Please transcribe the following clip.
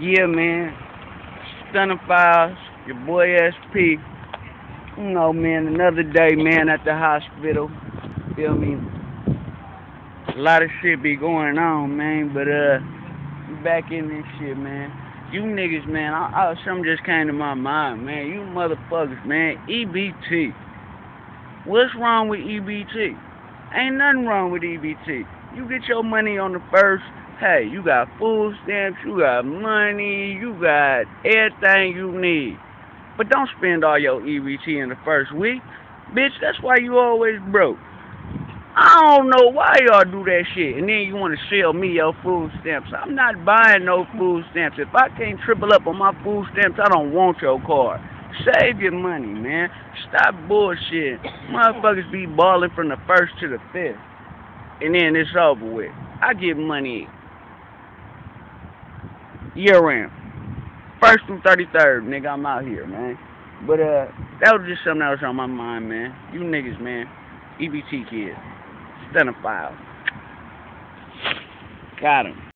Yeah, man. Stunning Files, your boy SP. You know, man, another day, man, at the hospital. Feel me? A lot of shit be going on, man, but, back in this shit, man. You niggas, man, something just came to my mind, man. You motherfuckers, man. EBT. What's wrong with EBT? Ain't nothing wrong with EBT. You get your money on the first. Hey, you got food stamps, you got money, you got everything you need. But don't spend all your EBT in the first week. Bitch, that's why you always broke. I don't know why y'all do that shit. And then you want to sell me your food stamps. I'm not buying no food stamps. If I can't triple up on my food stamps, I don't want your card. Save your money, man. Stop bullshit. Motherfuckers be balling from the first to the fifth. And then it's over with. I get money year round. First through 33rd, nigga, I'm out here, man. But, that was just something that was on my mind, man. You niggas, man. EBT kids. Stunning Files. Got him.